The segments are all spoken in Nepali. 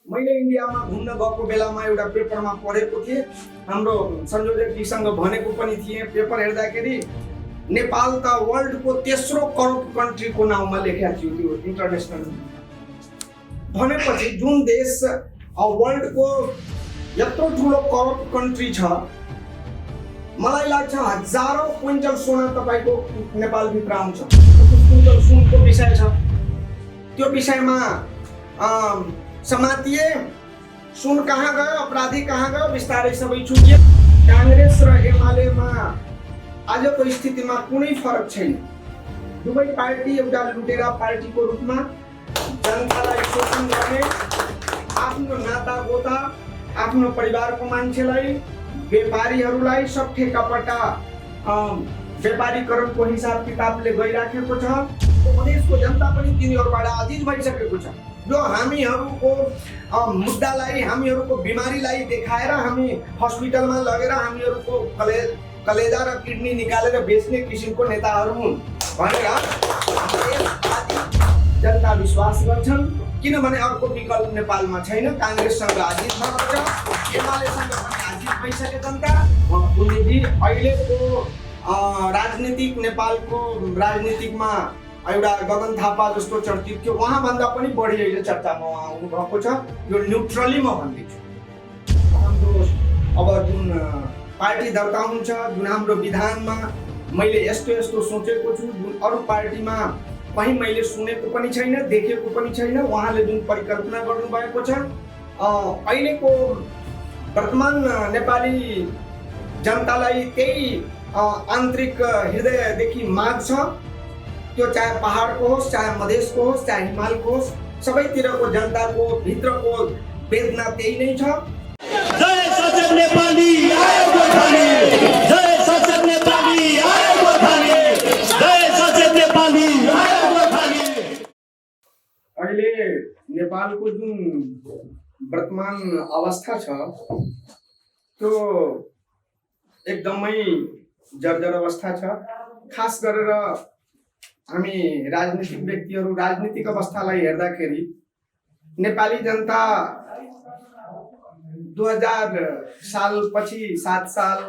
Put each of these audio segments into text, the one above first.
मैले इन्डियामा घुम्न गएको बेलामा एउटा पेपरमा पढेको थिएँ, हाम्रो संयोजकजीसँग भनेको पनि थिएँ। पेपर हेर्दाखेरि नेपाल त वर्ल्डको तेस्रो करप्ट कन्ट्रीको नाउँमा लेखेको थियो त्यो इन्टरनेसनल। भनेपछि जुन देश वर्ल्डको यत्रो ठुलो करप्ट कन्ट्री छ, मलाई लाग्छ हजारौं क्विन्टल सोना तपाईको नेपालभित्र आउँछ। क्विन्टल सुनको विषय छ, त्यो विषयमा समातिए सुन कहाँ गयो, अपराधी कहाँ गयो, बिस्तारै सबै छुट्यो। कांग्रेस र एमालेमा आजको स्थितिमा कुनै फरक छैन। दुवै पार्टी एउटा लुटेरा पार्टीको रूपमा जनतालाई शोषण गर्ने, आफ्नो नाता गोता, आफ्नो परिवारको मान्छेलाई, व्यापारीहरूलाई सब ठेकापट्टा व्यापारीकरणको हिसाब किताबले गइराखेको छ। मधेसको जनता पनि तिनीहरूबाट अजिज भइसकेको छ। जो हामीहरूको मुद्दालाई, हामीहरूको बिमारीलाई देखाएर हामी हस्पिटलमा लगेर हामीहरूको कलेजा र किडनी निकालेर बेच्ने किसिमको नेताहरू हुन् भनेर जनता विश्वास गर्छन्। किनभने अर्को विकल्प नेपालमा छैन। कांग्रेससँग अजिज भएको छ, एमालेसँग पनि अजिज भइसके जनता। पुण्यजी अहिलेको राजनीतिक नेपालको राजनीतिकमा एउटा गगन थापा जस्तो चर्चित थियो, उहाँभन्दा पनि बढी अहिले चर्चामा उहाँ आउनु भएको छ। यो न्युट्रली म भन्दैछु। हाम्रो अब जुन पार्टी दर्ता हुन्छ, जुन हाम्रो विधानमा मैले यस्तो यस्तो सोचेको छु, जुन अरू पार्टीमा कहीँ मैले सुनेको पनि छैन, देखेको पनि छैन, उहाँले जुन परिकल्पना गर्नुभएको छ, अहिलेको वर्तमान नेपाली जनतालाई त्यही आन्तरिक हृदयदेखि माग छ। त्यो चाहे पहाडको होस्, चाहे मधेसको होस्, चाहे हिमालको होस्, सबैतिरको जनताको भित्रको वेदना त्यही नै छ। जय सचेत नेपाली आयो गोर्खाली, जय सचेत नेपाली आयो गोर्खाली, जय सचेत नेपाली आयो गोर्खाली। अहिले नेपालको जुन वर्तमान अवस्था छ त्यो एकदमै जर्जर अवस्था छ। खास गरेर हामी राजनीतिक व्यक्तिहरू राजनीतिक अवस्थालाई हेर्दाखेरि नेपाली जनता 2000 सालपछि 7 साल,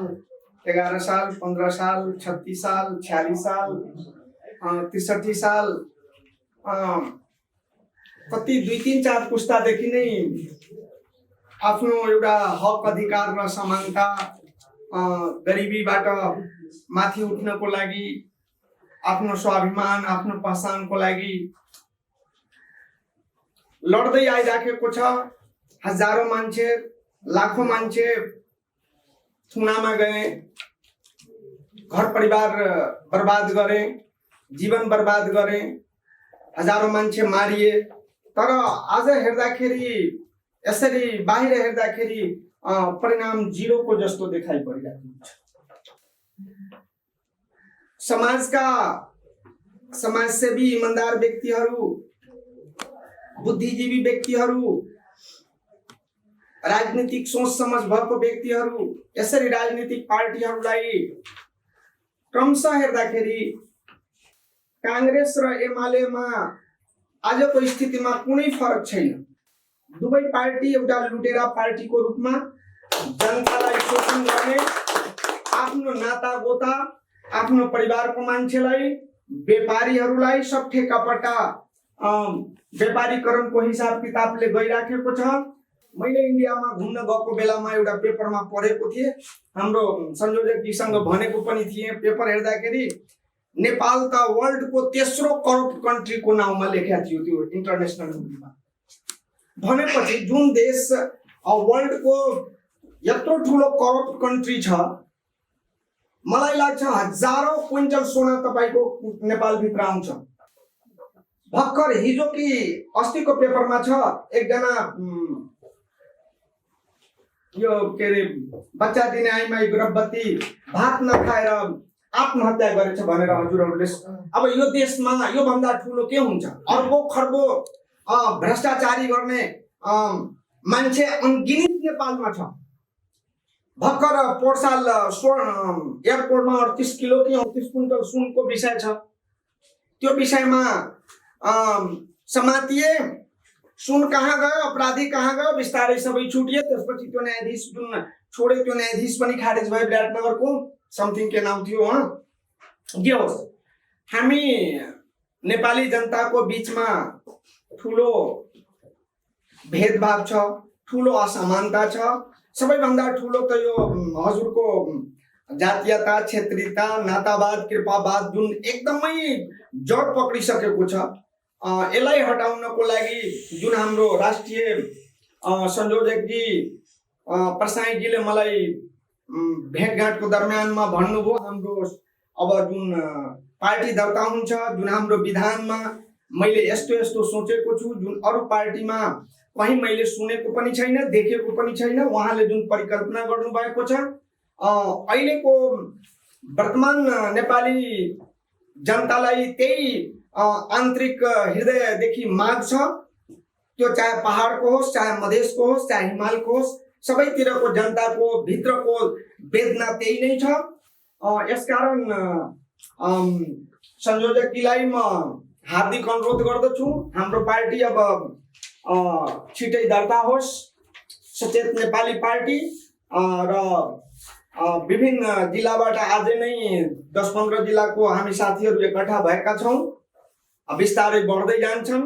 11 साल, 15 साल, 36 साल, 46 साल, 63 साल, कति 2-3-4 पुस्तादेखि नै आफ्नो एउटा हक अधिकार र समानता, गरिबीबाट माथि उठ्नको लागि, आफ्नो स्वाभिमान, आफ्नो पहिचानको लागि लड्दै आइराखेको छ। हजारौं मान्छे, लाखौं मान्छे थुनामा गए, घर परिवार बर्बाद गरे, जीवन बर्बाद गरे, हजारौं मान्छे मारिए। तर आज हेर्दाखेरि, यसरी बाहिर हेर्दाखेरि परिणाम जिरोको जस्तो देखाइ परिरहेको छ। समाजका समाजसेवी इमानदार व्यक्तिहरू, बुद्धिजीवी व्यक्तिहरू, राजनीतिक सोच समझ भएको व्यक्तिहरू यसरी राजनीतिक पार्टीहरूलाई क्रमशः हेर्दाखेरि कांग्रेस र एमालेमा आजको स्थितिमा कुनै फरक छैन। दुवै पार्टी एउटा लुटेरा पार्टीको रूपमा जनतालाई शोषण गर्ने, आफ्नो नाता गोता, आफ्नो परिवारको मान्छेलाई, व्यापारीहरूलाई सब ठेकापट्टा व्यापारीकरणको हिसाब किताबले गइराखेको छ। मैले इन्डियामा घुम्न गएको बेलामा एउटा पेपरमा पढेको थिएँ, हाम्रो संयोजकजीसँग भनेको पनि थिएँ। पेपर हेर्दाखेरि नेपाल त वर्ल्डको तेस्रो करप्ट कन्ट्रीको नाउँमा लेखेको थियो त्यो इन्टरनेसनल। भनेपछि जुन देश वर्ल्डको यत्रो ठुलो करप्ट कन्ट्री छ, मलाई लाग्छ हजारौं क्विन्टल सोना तपाईको नेपालभित्र आउँछ। भर्खर हिजो कि अस्तिको पेपरमा छ, एकजना यो के अरे बच्चा दिने आइमाई गर्भवती भात नखाएर आत्महत्या गरेछ भनेर हजुरहरूले, अब यो देशमा यो भन्दा ठुलो के हुन्छ? अर्बौं खर्बौं भ्रष्टाचारी गर्ने मान्छे अनगिनित नेपालमा छ। भर्खर पोहोर साल एयरपोर्टमा 38 किलो कि 38 क्विन्टल सुनको विषय छ। त्यो विषयमा समातिए सुन कहाँ गयो, अपराधी कहाँ गयो, बिस्तारै सबै छुटियो। त्यसपछि त्यो न्यायाधीश जुन छोडे त्यो न्यायाधीश पनि खारेज भयो विराटनगरको, समथिङ के नाम थियो उहाँ। जे होस्, हामी नेपाली जनताको बीचमा ठुलो भेदभाव छ, ठुलो असमानता छ। सबैभन्दा ठुलो त यो हजुरको जातीयता, क्षेत्रीयता, नातावाद, कृपावाद जुन एकदमै जड पक्रिसकेको छ, यसलाई हटाउनको लागि जुन हाम्रो राष्ट्रिय संयोजकजी प्रसाईजीले मलाई भेटघाटको दरम्यानमा भन्नुभयो, हाम्रो अब जुन पार्टी दर्ता हुन्छ, जुन हाम्रो विधानमा मैले यस्तो यस्तो सोचेको छु, जुन अरू पार्टीमा कहीँ मैले सुनेको पनि छैन, देखेको पनि छैन, उहाँले जुन परिकल्पना गर्नुभएको छ, अहिलेको वर्तमान नेपाली जनतालाई त्यही आन्तरिक हृदयदेखि माग छ। त्यो चाहे पहाडको होस्, चाहे मधेसको होस्, चाहे हिमालको होस्, सबैतिरको जनताको भित्रको वेदना त्यही नै छ। यसकारण संयोजकजीलाई म हार्दिक अनुरोध गर्दछु, हाम्रो पार्टी अब छिटै दर्ता होस्, सचेत नेपाली पार्टी। र विभिन्न जिल्लाबाट आजै नै 10-15 जिल्लाको हामी साथीहरू एकट्ठा भएका छौँ, बिस्तारै बढ्दै जान्छन्।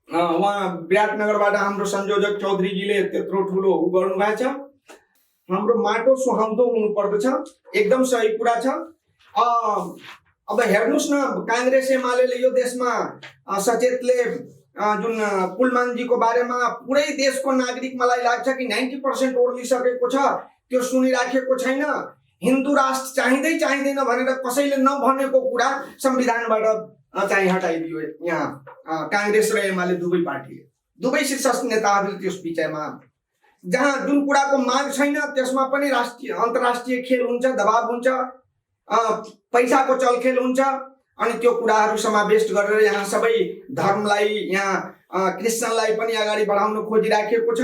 उहाँ विराटनगरबाट हाम्रो संयोजक चौधरीजीले त्यत्रो ठुलो गर्नुभएको छ। हाम्रो माटो सुहाउँदो हुनुपर्दछ, एकदम सही कुरा छ। अब हेर्नुहोस् न, काङ्ग्रेस एमाले यो देशमा सचेतले जुन कुलमानजीको बारेमा पुरै देशको नागरिक मलाई लाग्छ कि 90% ओर्लिसकेको छ, त्यो सुनिराखेको छैन। हिन्दू राष्ट्र चाहिँदै चाहिँदैन भनेर कसैले नभनेको कुरा संविधानबाट चाहिँ हटाइदियो यहाँ काङ्ग्रेस र एमाले दुवै पार्टीले, दुवै शीर्ष नेताहरूले त्यस विषयमा जहाँ जुन कुराको माग छैन त्यसमा पनि राष्ट्रिय अन्तर्राष्ट्रिय खेल हुन्छ, दबाव हुन्छ, पैसाको चलखेल हुन्छ। अनि त्यो कुराहरू समावेश गरेर यहाँ सबै धर्मलाई, यहाँ क्रिस्चियनलाई पनि अगाडि बढाउन खोजिराखेको छ,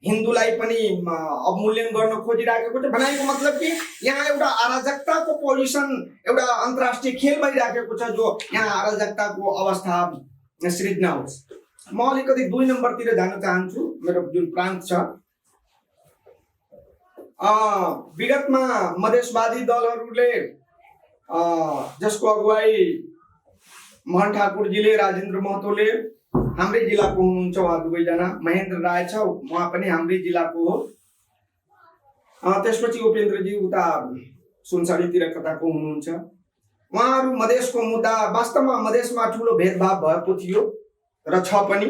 हिन्दूलाई पनि अवमूल्यन गर्न खोजिराखेको छ। भनेको मतलब कि यहाँ एउटा अराजकताको पोजिसन, एउटा अन्तर्राष्ट्रिय खेल भइराखेको छ, जो यहाँ अराजकताको अवस्था सृजना होस्। म अलिकति 2 नम्बरतिर जान चाहन्छु। मेरो जुन प्रान्त छ, विगतमा मधेसवादी दलहरूले जसको अगुवाई मोहन ठाकुरजीले, राजेन्द्र महतोले हाम्रै जिल्लाको हुनुहुन्छ, उहाँ दुवैजना, महेन्द्र राय छ, उहाँ पनि हाम्रै जिल्लाको हो। त्यसपछि उपेन्द्रजी उता सुनसरीतिर कताको हुनुहुन्छ। उहाँहरू मधेसको मुद्दा, वास्तवमा मधेसमा ठुलो भेदभाव भएको थियो र छ पनि।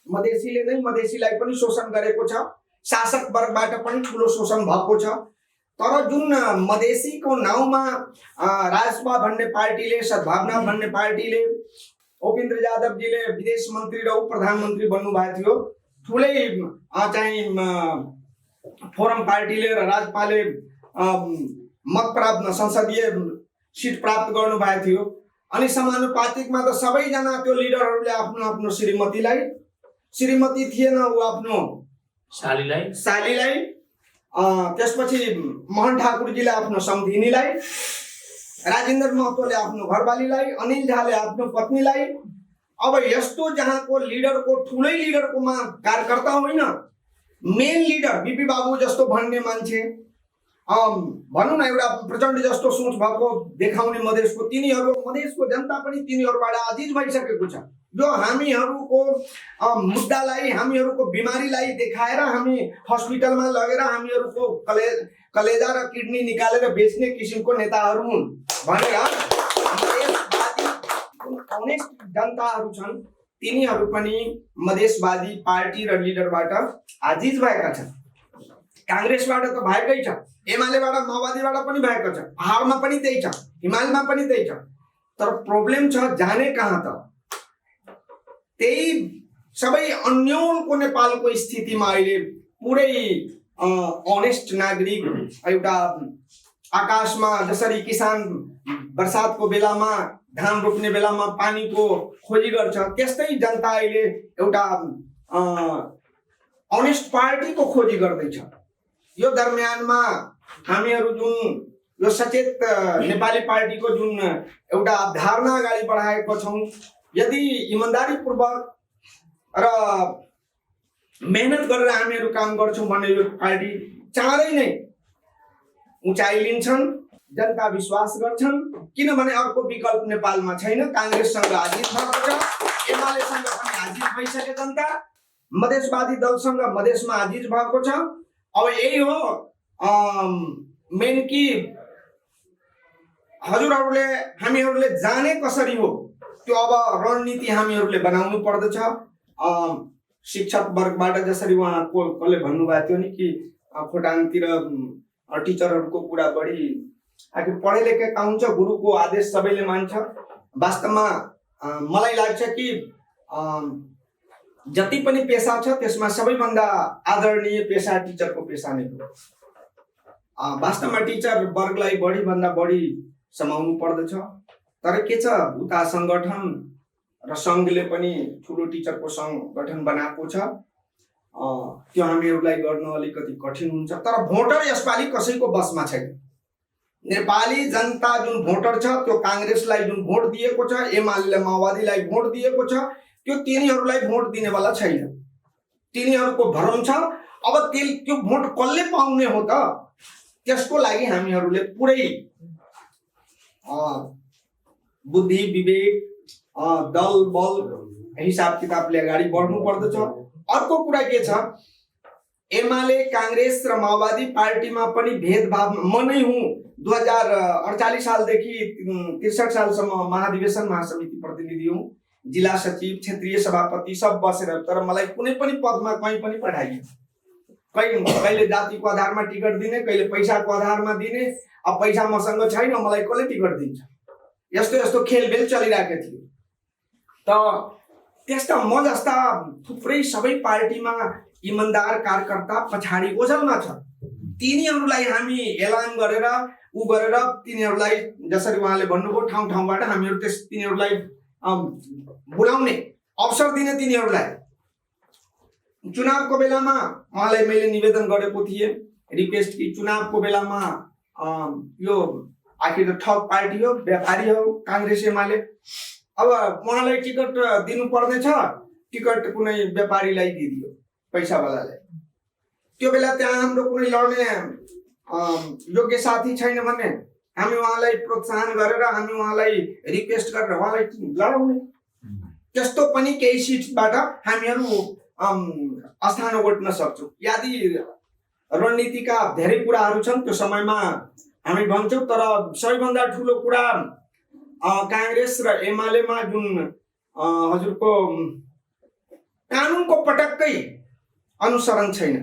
मधेसीले नै मधेसीलाई पनि शोषण गरेको छ, शासक वर्गबाट पनि ठुलो शोषण भएको छ। तर जुन मधेसीको नाउँमा राजपा भन्ने पार्टीले, सद्भावना भन्ने पार्टीले, उपेन्द्र यादवजीले विदेश मन्त्री र उप प्रधानमन्त्री बन्नुभएको थियो, ठुलै चाहिँ फोरम पार्टीले र राजपाले मत प्राप्त, संसदीय सिट प्राप्त गर्नुभएको थियो। अनि समानुपातिकमा त सबैजना त्यो लिडरहरूले आफ्नो आफ्नो श्रीमती थिएन, ऊ आफ्नो सालीलाई, त्यसपछि मोहन ठाकुरजीले आफ्नो सम्धिनीलाई, राजेन्द्र महतोले आफ्नो घरवालीलाई, अनिल झाले आफ्नो पत्नीलाई। अब यस्तो जहाँको लिडरको, ठुलै लिडरको कार्यकर्ता होइन, मेन लिडर बिपी बाबु जस्तो भन्ने मान्छे, भनौँ न एउटा प्रचण्ड जस्तो सोच भएको देखाउने मधेसको, मधेसको जनता पनि तिनीहरूबाट आजिज भइसकेको छ। जो हामीहरूको मुद्दालाई, हामीहरूको बिमारीलाई देखाएर हामी हस्पिटलमा लगेर हामीहरूको कलेजा र किडनी निकालेर बेच्ने किसिमको नेताहरू हुन् भनेर अनेक जनताहरू छन्, तिनीहरू पनि मधेसवादी पार्टी र लिडरबाट आजिज भएका छन्। काङ्ग्रेसबाट त भएकै छ, एमालेबाट, माओवादीबाट पनि भएको छ, पहाडमा पनि त्यही छ, हिमालमा पनि त्यही छ। तर प्रब्लम छ जाने कहाँ त? त्यही सबै अन्योलको नेपालको स्थितिमा अहिले पुरै अनेस्ट नागरिक, एउटा आकाशमा जसरी किसान बर्सातको बेलामा, धान रोप्ने बेलामा पानीको खोजी गर्छ, त्यस्तै जनता अहिले एउटा अनेस्ट पार्टीको खोजी गर्दैछ। यो दरम्यानमा हामीहरू जुन यो सचेत नेपाली पार्टीको जुन एउटा अवधारणा अगाडि बढाएको छौँ, यदि इमानदारीपूर्वक र मेहनत गरेर हामीहरू काम गर्छौँ भने यो पार्टी चाँडै नै उचाइ लिन्छन्, जनता विश्वास गर्छन्। किनभने अर्को विकल्प नेपालमा छैन। काङ्ग्रेससँग हाजिर भएको छ, एमालेसँग पनि हाजिर भइसके जनता, मधेसवादी दलसँग मधेसमा हाजिर भएको छ। अब यही हो मेन कि हजुरहरूले हामीहरूले जाने कसरी हो त्यो अब रणनीति हामीहरूले बनाउनु पर्दछ। शिक्षक वर्गबाट जसरी उहाँको कसले भन्नुभएको थियो नि कि खोटाङतिर टिचरहरूको कुरा बढी आखिर पढे लेखेका हुन्छ, गुरुको आदेश सबैले मान्छ। वास्तवमा मलाई लाग्छ कि जति पनि पेसा छ त्यसमा सबैभन्दा आदरणीय पेसा टिचरको पेसा नै हो। वास्तवमा टिचर वर्गलाई बढीभन्दा बढी समाउनु पर्दछ। तर के छ, उता सङ्गठन र सङ्घले पनि ठुलो टिचरको सङ्गठन बनाएको छ, त्यो हामीहरूलाई गर्न अलिकति कठिन हुन्छ। तर भोटर यसपालि कसैको बसमा छैन। नेपाली जनता जुन भोटर छ त्यो काङ्ग्रेसलाई जुन भोट दिएको छ, एमाले माओवादीलाई भोट दिएको छ, त्यो तिनीहरूलाई भोट दिनेवाला छैन। तिनीहरूको भ्रम छ। अब त्यो भोट कसले पाउने हो त, त्यसको लागि हामीहरूले पुरै बुद्धि विवेक दल बल हिसाब किताबले अगाडि बढ्नु पर्दछ। अर्को कुरा के छ, एमाले काङ्ग्रेस र माओवादी पार्टीमा पनि भेदभाव म नै हुँ। 2048 सालदेखि 63 सालसम्म महाधिवेशन महासमिति प्रतिनिधि हुँ, जिल्ला सचिव क्षेत्रीय सभापति सब बसेर। तर मलाई कुनै पनि पदमा कहीँ पनि पठाइयो। कहिले जातिको आधारमा टिकट दिने, कहिले पैसाको आधारमा दिने। अब पैसा मसँग छैन, मलाई कसले टिकट दिन्छ? यस्तो यस्तो खेलबेल चलिरहेको थियो। त त्यस्ता म जस्ता थुप्रै सबै पार्टीमा इमानदार कार्यकर्ता पछाडि ओझलमा छ। तिनीहरूलाई हामी एलान गरेर गरेर तिनीहरूलाई जसरी उहाँले भन्नुभयो ठाउँ ठाउँबाट हामीहरू तिनीहरूलाई बोलाउने अवसर दिने। तिनीहरूलाई चुनावको बेलामा उहाँलाई मैले निवेदन गरेको थिएँ, रिक्वेस्ट कि चुनावको बेलामा यो आखिर ठग पार्टी हो, व्यापारी हो काङ्ग्रेस एमाले। अब उहाँलाई टिकट दिनुपर्ने छ, टिकट कुनै व्यापारीलाई दिइदियो, पैसावालालाई। त्यो बेला त्यहाँ हाम्रो कुनै लड्ने योग्य साथी छैन भने हामी उहाँलाई प्रोत्साहन गरेर हामी उहाँलाई रिक्वेस्ट गरेर उहाँलाई लडाउने। त्यस्तो पनि केही सिटबाट हामीहरू स्थान ओगट्न सक्छौँ। यदि रणनीतिका धेरै कुराहरू छन् त्यो समयमा हामी भन्छौँ। तर सबैभन्दा ठुलो कुरा काङ्ग्रेस र एमालेमा जुन हजुरको कानुनको पटक्कै अनुसरण छैन।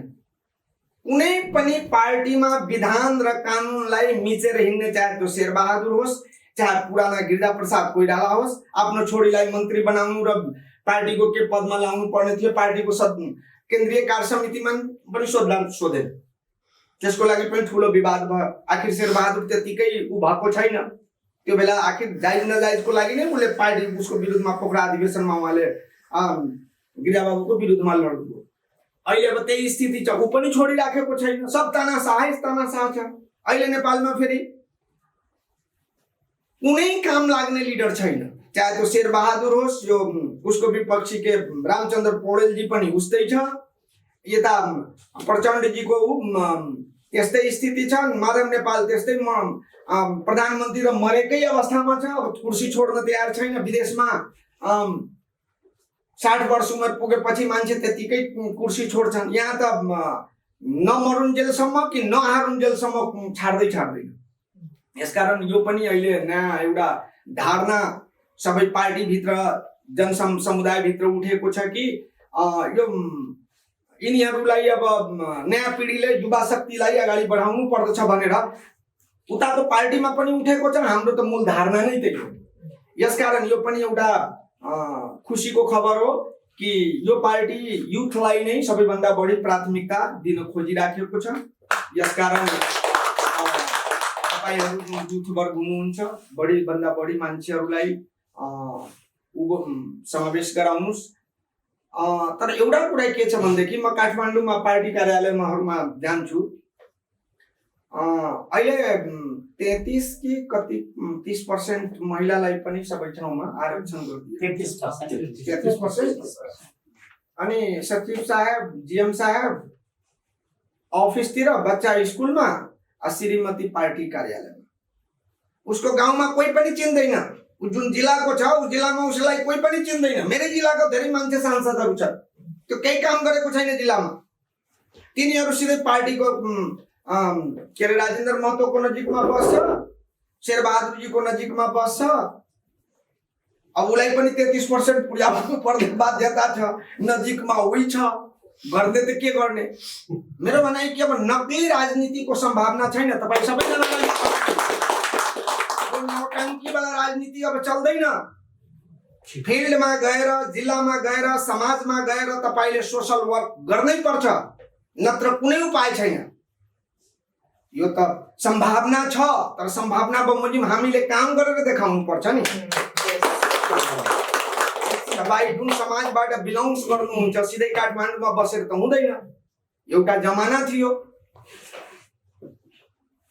कुनै पनि पार्टीमा विधान र कानुनलाई मिचेर हिँड्ने, चाहे त्यो शेरबहादुर होस्, चाहे पुराना गिरिजा प्रसाद कोइराला होस्, आफ्नो छोरीलाई मन्त्री बनाउनु र पार्टीको के पदमा लाउनु पर्ने थियो, पार्टीको केन्द्रीय कार्य समितिमा पनि सोधेन। त्यसको लागि पनि ठुलो विवाद भयो। आखिर शेरबहादुर त्यतिकै भएको छैन। त्यो बेला आखिर जायज नजायजको लागि नै उसले पार्टी उसको विरुद्धमा पोखरा अधिवेशनमा उहाँले गिरिजा बाबुको विरुद्धमा लड्नुभयो। अहिले अब त्यही स्थिति छ, ऊ पनि छोडिराखेको छैन। सब तानाशाह छ। अहिले नेपालमा फेरि कुनै काम लाग्ने लिडर छैन, चाहे त्यो शेरबहादुर होस्, यो उसको विपक्षी के रामचन्द्र पौडेलजी पनि उस्तै छ, यता प्रचण्डजीको त्यस्तै स्थिति छ, माधव नेपाल त्यस्तै प्रधानमन्त्री र मरेकै अवस्थामा छ। अब कुर्सी छोड्न तयार छैन। विदेशमा 60 वर्ष उमेर पुगेपछि मान्छे त्यतिकै कुर्सी छोड्छन्। यहाँ त नमरुन्जेलसम्म कि नहारुन्जेलसम्म छाड्दैन। यसकारण यो पनि अहिले नयाँ एउटा धारणा सबै पार्टीभित्र जनसमुदायभित्र उठेको छ कि यो यिनीहरूलाई अब नयाँ पिँढीले युवा शक्तिलाई अगाडि बढाउनु पर्दछ भनेर उताको पार्टीमा पनि उठेको छ। हाम्रो त मूल धारणा नै त्यही हो। यसकारण यो पनि एउटा खुसीको खबर हो कि यो पार्टी युथलाई नै सबैभन्दा बढी प्राथमिकता दिन खोजिराखेको छ। यसकारण तपाईहरु युथ वर्ग हुनुहुन्छ, बढीभन्दा बढी मान्छेहरूलाई समावेश गराउनुस्। तर एउटा कुरा के छ भनेदेखि म काठमाडौँमा पार्टी कार्यालयमा जान्छु, अहिले 33 कि कति 30% महिलालाई पनि सबै ठाउँमा आरक्षण गरिदियो। 33%। अनि सचिव साहब जीएम साहब अफिसतिर, बच्चा स्कुलमा, श्रीमती पार्टी कार्यालयमा। उसको गाउँमा कोही पनि चिन्दैन। उ जुन जिल्लाको छ उ जिल्लामा उसलाई कोही पनि चिन्दैन। मेरै जिल्लाको धेरै मान्छे सांसदहरू छन्, त्यो केही काम गरेको छैन जिल्लामा। तिनीहरू सिधै पार्टीको के अरे राजेन्द्र महतोको नजिकमा बस्छ, शेरबहादुरजीको नजिकमा बस्छ। अब उसलाई पनि 33% पुर्याउनु पर्ने बाध्यता छ, नजिकमा उही छ, गर्दै त के गर्ने। मेरो भनाइ के, अब नक्कली राजनीतिको सम्भावना छैन। तपाईँ सबैजनालाई नौटंकी वाला राजनीति अब चल्दैन। फिल्डमा गएर, जिल्लामा गएर, समाजमा गएर तपाईले सोशल वर्क गर्नै पर्छ, नत्र कुनै उपाय छैन। यो त सम्भावना छ, तर सम्भावना बमोजिम हामीले काम गरेर देखाउनु पर्छ नि। तपाईँ जुन समाजबाट बिलोङ्स गर्नुहुन्छ सिधै काठमाडौँमा बसेर त हुँदैन। एउटा जमाना थियो,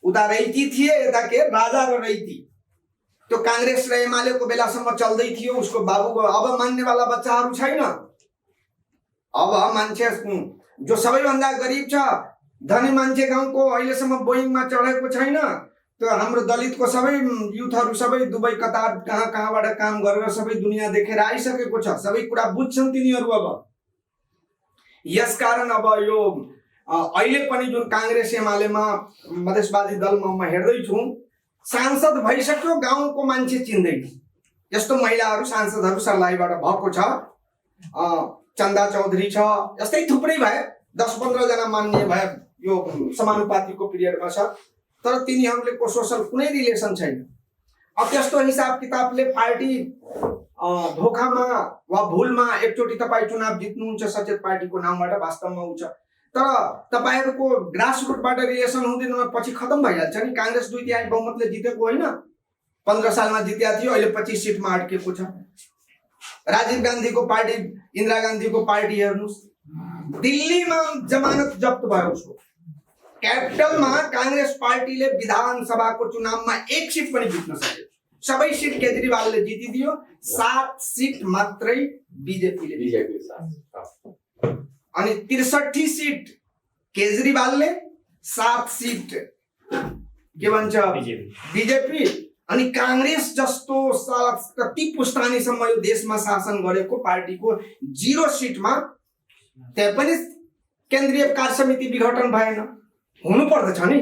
उता रैती थिए, यता के राजा र रैती। त्यो कांग्रेस र एमालेको बेलासम्म चल्दै थियो। उसको बाबुको अब मान्नेवाला बच्चाहरू छैन। अब मान्छे जो सबैभन्दा गरिब छ, धनी मान्छे गाउँको अहिलेसम्म बोइङमा चढेको छैन। त्यो हाम्रो दलितको सबै युथहरू सबै दुबई कतार कहाँबाट काम गरेर सबै दुनियाँ देखेर आइसकेको छ। सबै कुरा बुझ्छन् तिनीहरू। अब यसकारण अब यो अहिले पनि जुन कांग्रेस एमालेमा मधेसवादी दलमा म हेर्दैछु, सांसद भइसक्यो गाउँको मान्छे चिन्दैन। यस्तो महिलाहरू सांसदहरू सर्लाहीबाट भएको छ, चन्दा चौधरी छ, यस्तै थुप्रै भए, 10-15 जना मान्ने भए यो समानुपातिको पिरियडमा छ। तर तिनीहरूले को सोशल कुनै रिलेसन छैन। अब त्यस्तो हिसाब किताबले पार्टी धोखामा वा भुलमा एकचोटि तपाईँ चुनाव जित्नुहुन्छ सचेत पार्टीको नामबाट, वास्तवमा उ छ। तर तपाईहरुको ग्रासरुटबाट रिलेसन हुँदैन, पछि खतम भइहाल्छ नि। कांग्रेस 2/3 बहुमतले जितेको होइन, 15 सालमा जित्या थियो, अहिले 25 सिटमा अड्केको छ। राजीव गान्धीको पार्टी, इन्दिरा गान्धीको पार्टी हेर्नुस्, दिल्लीमा जमानत जब्त भयो उसको। क्यापिटलमा कांग्रेस पार्टीले विधानसभाको चुनावमा 1 सिट पनि जित्न सक्यो। सबै सिट केजरीवालले जितिदियो, 7 सिट मात्रै बीजेपीले। अनि 63 सिट केजरीवालले, 7 सिट के भन्छ बीजेपी। अनि कांग्रेस जस्तो कति पुस्तानीसम्म यो देशमा शासन गरेको पार्टीको 0 सिटमा, त्यहाँ पनि केन्द्रीय कार्य समिति विघटन भएन। हुनु पर्दछ नि।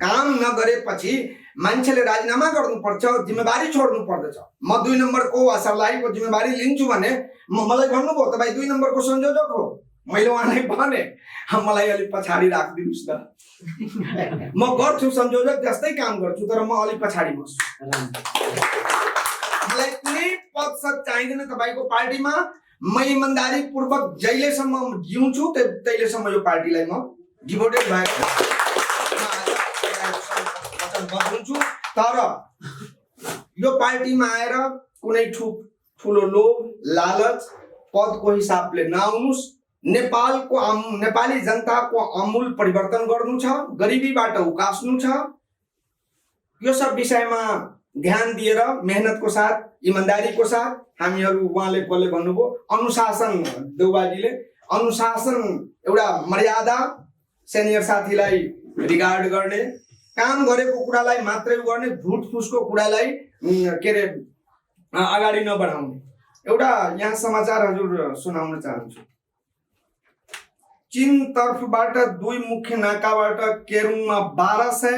काम नगरेपछि मान्छेले राजीनामा गर्नुपर्छ, जिम्मेवारी छोड्नु पर्दछ। म 2 नम्बरको सर्लाहीको जिम्मेवारी लिन्छु भने मलाई भन्नुभयो तपाईँ 2 नम्बरको संयोजक हो। मैले उहाँलाई भने मलाई अलिक पछाडि राखिदिनुस् न, म गर्छु संयोजक जस्तै काम गर्छु, तर म अलिक पछाडि बस्छु। मलाई कुनै पद चाहिँदैन तपाईको पार्टीमा। म इमानदारी पूर्वक जहिलेसम्म जिउँछु तहिलेसम्म यो पार्टीलाई म डिभोटेड भएको हुन्छु। तर यो पार्टीमा आएर कुनै ठुलो लोभ लालच पदको हिसाबले नआउनुस्। नेपाली जनताको आमूल परिवर्तन गर्नु छ, गरिबीबाट उकास्नु छ। यो सब विषयमा ध्यान दिएर मेहनतको साथ, इमानदारीको साथ हामीहरू, उहाँले कसले भन्नुभयो अनुशासन, देउबाजीले अनुशासन, एउटा मर्यादा, सिनियर साथीलाई रिगार्ड गर्ने, काम गरेको कुरालाई मात्रै गर्ने, झुट फुसको कुरालाई के अरे अगाडि नबढाउने। एउटा यहाँ समाचार हजुर सुनाउन चाहन्छु। चीन तर्फबाट 2 मुख्य नाकाबाट केरुङमा 1200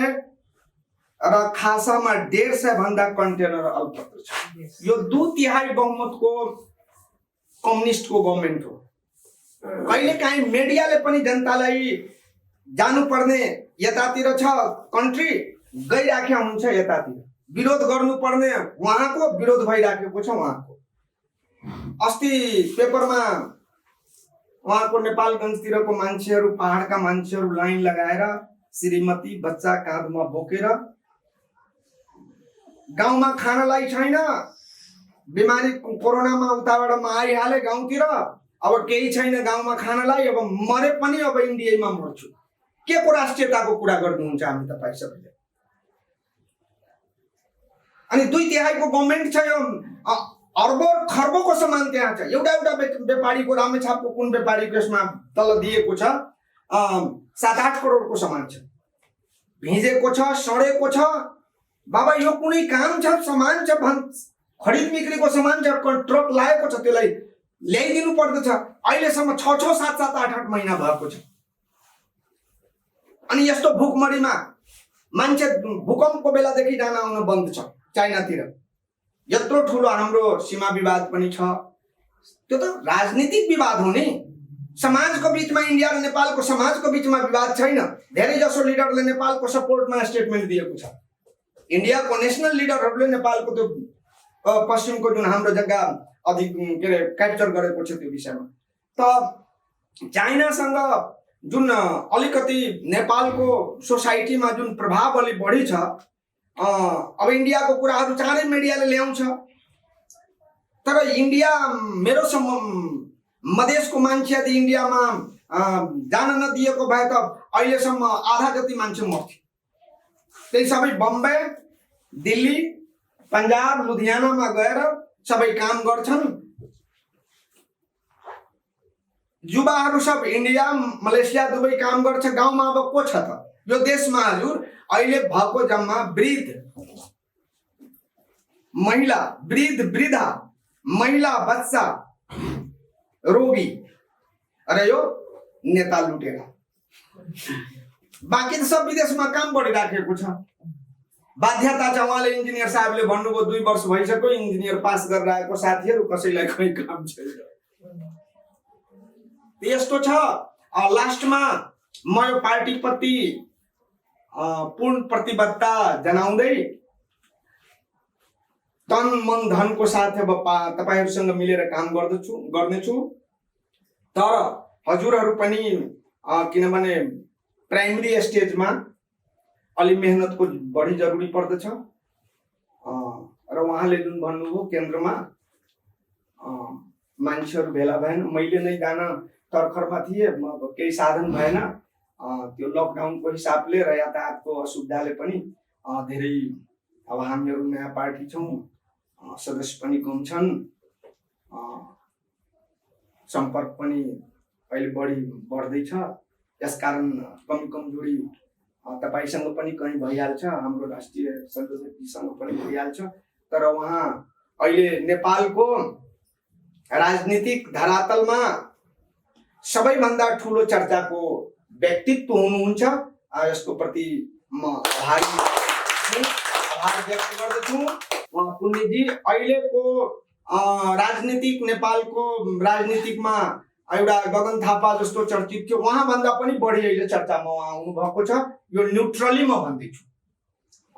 र खासामा 150 भन्दा कन्टेनर अल्पत्र छ। यो 2/3 बहुमतको कम्युनिस्टको गभर्नमेन्ट हो। कहिले काहीँ मिडियाले पनि जनतालाई जानुपर्ने यतातिर छ कन्ट्री, गइराखेका हुन्छ यतातिर। विरोध गर्नुपर्ने उहाँको विरोध भइराखेको छ उहाँको। अस्ति पेपरमा उहाँको नेपालगञ्जतिरको मान्छेहरू, पहाडका मान्छेहरू लाइन लगाएर श्रीमती बच्चा काँधमा बोकेर, गाउँमा खानलाई छैन, बिमारी कोरोनामा उताबाट म आइहाले गाउँतिर, अब केही छैन गाउँमा खानलाई, अब मरे पनि अब इन्डियामा मर्छु। के को राष्ट्रियताको कुरा गर्नुहुन्छ हामी तपाईँ सबैले? अनि 2/3 को गभर्नमेन्ट छ यो। अर्बौं खर्बौंको सामान त्यहाँ छ। एउटा एउटा व्यापारीको रामेछापको कुन व्यापारीको यसमा तल दिएको छ 7-8 करोडको सामान छ, भिजेको छ, सडेको छ। बाबा यो कुनै काम छ, सामान छ, खरिद बिक्रीको सामान छ, ट्रक लागेको छ, त्यसलाई ल्याइदिनु पर्दछ। अहिलेसम्म 6-6, 7-7, 8-8 महिना भएको छ। अनि यस्तो भुकमरीमा मान्छे भूकम्पको बेलादेखि जान आउन बन्द छ चाइनातिर। यत्रो ठुलो हाम्रो सीमा विवाद पनि छ, त्यो त राजनीतिक विवाद हो नि। समाजको बीचमा, इन्डिया र नेपालको समाजको बीचमा विवाद छैन। धेरै जसो लिडरले नेपालको सपोर्टमा स्टेटमेन्ट दिएको छ। इन्डियाको नेसनल लिडरहरूले नेपालको त्यो पश्चिमको जुन हाम्रो जग्गा अधिक के अरे क्याप्चर गरेको छ त्यो विषयमा। त चाइनासँग जुन अलिकति नेपालको सोसाइटीमा जुन प्रभाव अलि बढी छ, अब इन्डियाको कुराहरू चाँडै मिडियाले ल्याउँछ। तर इन्डिया मेरो मधेसको मान्छे यदि इन्डियामा जान नदिएको भए त अहिलेसम्म आधा जति मान्छे मर्थ्यो। त्यही सबै बम्बे, दिल्ली, पन्जाब, लुधियानामा गएर सबै काम गर्छन्। युवाहरू सब इन्डिया, मलेसिया, दुबई काम गर्छ। गाउँमा अब को छ त? यो देशमा हजुर अहिले भएको जम्मा वृद्धा, महिला, बच्चा, रोगी, अरे यो नेता लुटेर। बाँकी त सब विदेशमा काम गरिराखेको छ। बाध्यता छ। उहाँले इन्जिनियर साहबले भन्नुभयो 2 वर्ष भइसक्यो इन्जिनियर पास गरेर आएको साथीहरू कसैलाई खै काम छैन। यस्तो छ। लास्टमा म यो पार्टीप्रति पूर्ण प्रतिबद्धता जनाउँदै तन मन धनको साथ अब तपाईहरुसँग मिलेर काम गर्नेछु। तर हजुरहरू पनि किनभने प्राइमरी स्टेजमा अलि मेहनतको बढी जरुरी पर्दछ र उहाँले जुन भन्नुभयो केन्द्रमा मान्छेहरू भेला भएन। मैले नै जान तर्खरमा थिएँ, केही साधन भएन। त्यो लकडाउनको हिसाबले र यातायातको असुविधाले पनि धेरै अब हामीहरू नयाँ पार्टी छौँ, सदस्य पनि कम छन्, सम्पर्क पनि अहिले बढ्दैछ। यसकारण कमजोरी तपाईसँग पनि कहीँ भइहाल्छ, हाम्रो राष्ट्रिय सदस्यसँग पनि भइहाल्छ। तर उहाँ अहिले नेपालको राजनीतिक धरातलमा सबैभन्दा ठुलो चर्चाको व्यक्तित्व हुनुहुन्छ। यसको प्रति म आभार व्यक्त गर्दछु। पुण्यजी अहिलेको नेपालको राजनीतिकमा एउटा गगन थापा जस्तो चर्चित थियो, उहाँभन्दा पनि बढी अहिले चर्चामा उहाँ आउनु भएको छ। यो न्युट्रली म भन्दैछु।